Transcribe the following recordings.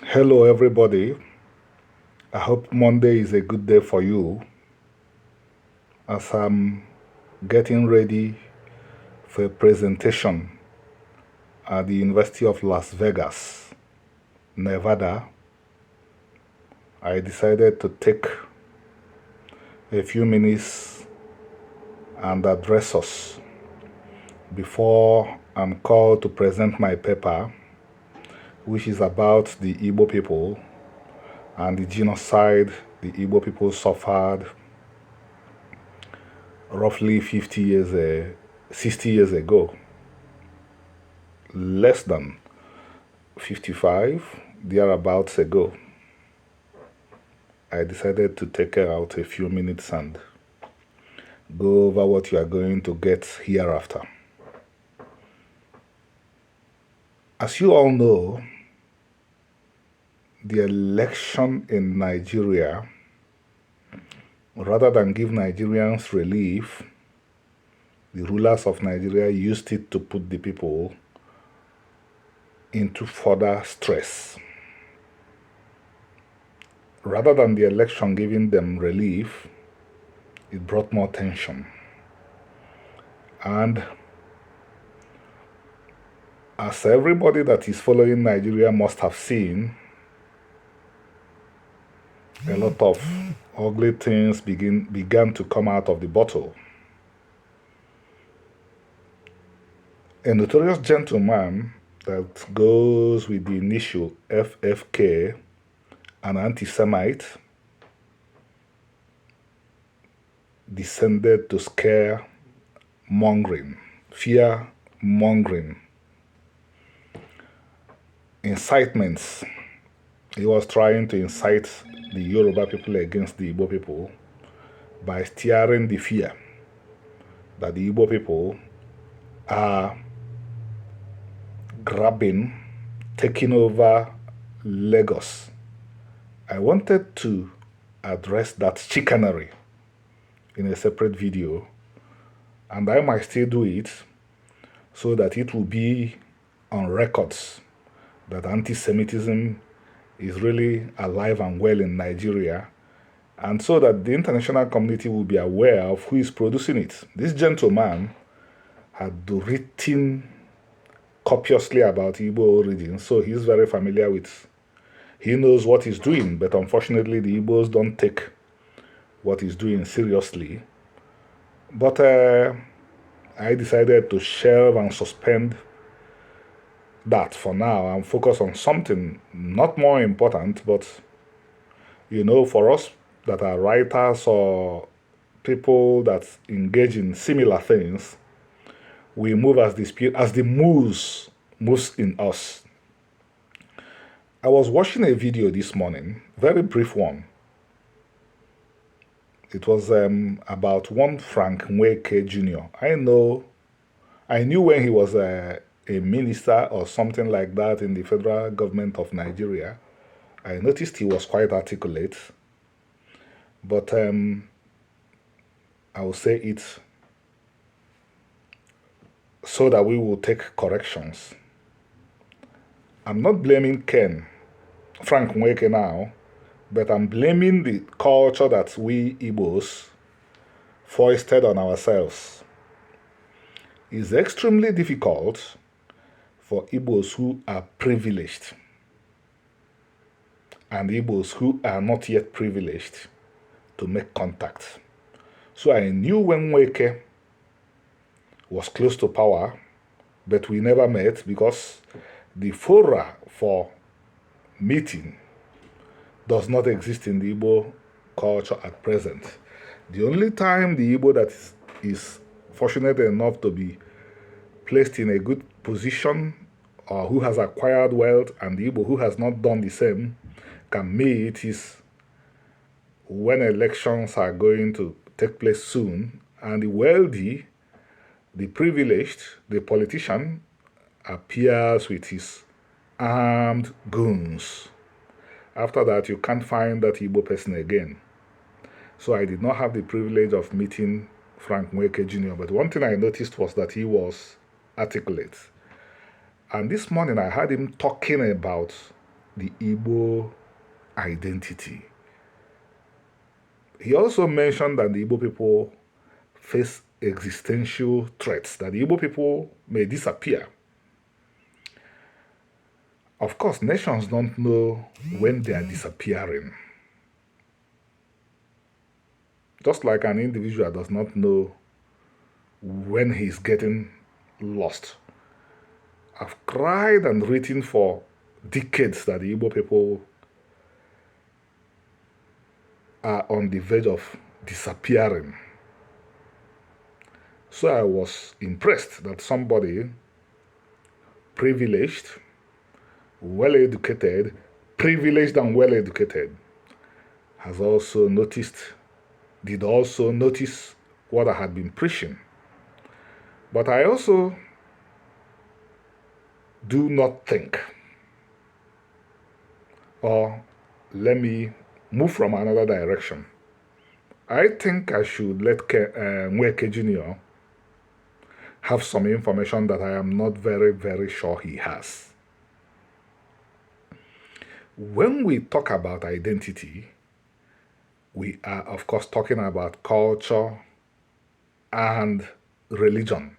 Hello, everybody. I hope Monday is a good day for you as I'm getting ready for a presentation at the University of Las Vegas, Nevada. I decided to take a few minutes and address us before I'm called to present my paper, which is about the Igbo people and the genocide the Igbo people suffered roughly 60 years ago. Less than 55, thereabouts ago. I decided to take out a few minutes and go over what you are going to get hereafter. As you all know, the election in Nigeria, rather than give Nigerians relief, the rulers of Nigeria used it to put the people into further stress. Rather than the election giving them relief, it brought more tension. And as everybody that is following Nigeria must have seen, a lot of ugly things began to come out of the bottle. A notorious gentleman that goes with the initial FFK, an anti-Semite, descended to scare mongering, fear mongering, incitements. He was trying to incite the Yoruba people against the Igbo people by stirring the fear that the Igbo people are grabbing, taking over Lagos. I wanted to address that chicanery in a separate video, and I might still do it so that it will be on records that anti-Semitism is really alive and well in Nigeria, and so that the international community will be aware of who is producing it. This gentleman had written copiously about Igbo origins, so he's very familiar with, he knows what he's doing, but unfortunately the Igbos don't take what he's doing seriously. But I decided to shelve and suspend that for now and focus on something not more important, but for us that are writers or people that engage in similar things, we move as the muse moves in us. I was watching a video this morning, very brief one. It was about one Frank Nweke Jr. I knew when he was a minister or something like that in the federal government of Nigeria. I noticed he was quite articulate, but I will say it so that we will take corrections. I'm not blaming Frank Nweke now, but I'm blaming the culture that we Igbos foisted on ourselves. It's extremely difficult for Igbos who are privileged and Igbos who are not yet privileged to make contact. So I knew when Nweke was close to power, but we never met because the fora for meeting does not exist in the Igbo culture at present. The only time the Igbo that is fortunate enough to be placed in a good position or who has acquired wealth and the Igbo who has not done the same can meet is when elections are going to take place soon and the wealthy, the privileged, the politician appears with his armed goons. After that, you can't find that Igbo person again. So I did not have the privilege of meeting Frank Nweke Jr., but one thing I noticed was that he was articulate. And this morning I heard him talking about the Igbo identity. He also mentioned that the Igbo people face existential threats, that the Igbo people may disappear. Of course, nations don't know when they are disappearing. Just like an individual does not know when he's getting lost. I've cried and written for decades that the Igbo people are on the verge of disappearing. So I was impressed that somebody privileged, well-educated, privileged and well-educated, did also notice what I had been preaching. But I also do not think, or let me move from another direction. I think I should let Nweke Jr. have some information that I am not very, very sure he has. When we talk about identity, we are, of course, talking about culture and religion.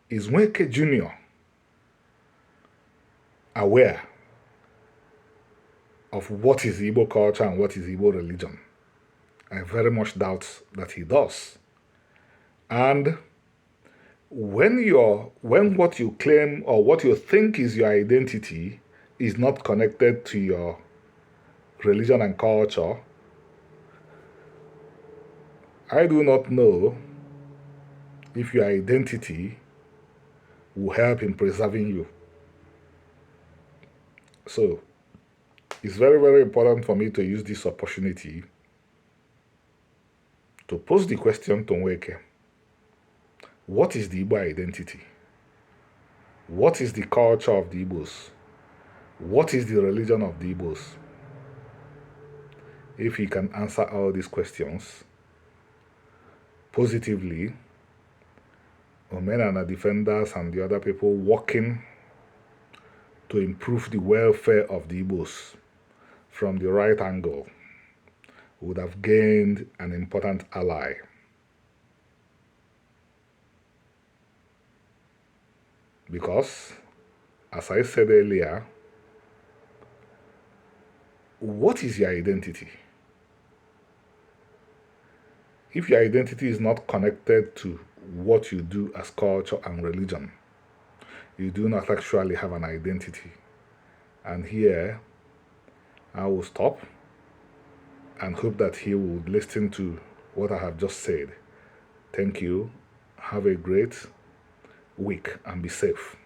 Is Nweke Jr. aware of what is Igbo culture and what is Igbo religion? I very much doubt that he does. And when what you claim or what you think is your identity is not connected to your religion and culture, I do not know if your identity will help in preserving you. So, it's very, very important for me to use this opportunity to pose the question to Nweke. What is the Igbo identity? What is the culture of the Igbos? What is the religion of the Igbos? If he can answer all these questions positively, Omenala defenders and the other people working to improve the welfare of the Igbos from the right angle would have gained an important ally. Because, as I said earlier, what is your identity? If your identity is not connected to what you do as culture and religion, you do not actually have an identity. And here, I will stop and hope that he would listen to what I have just said. Thank you. Have a great week and be safe.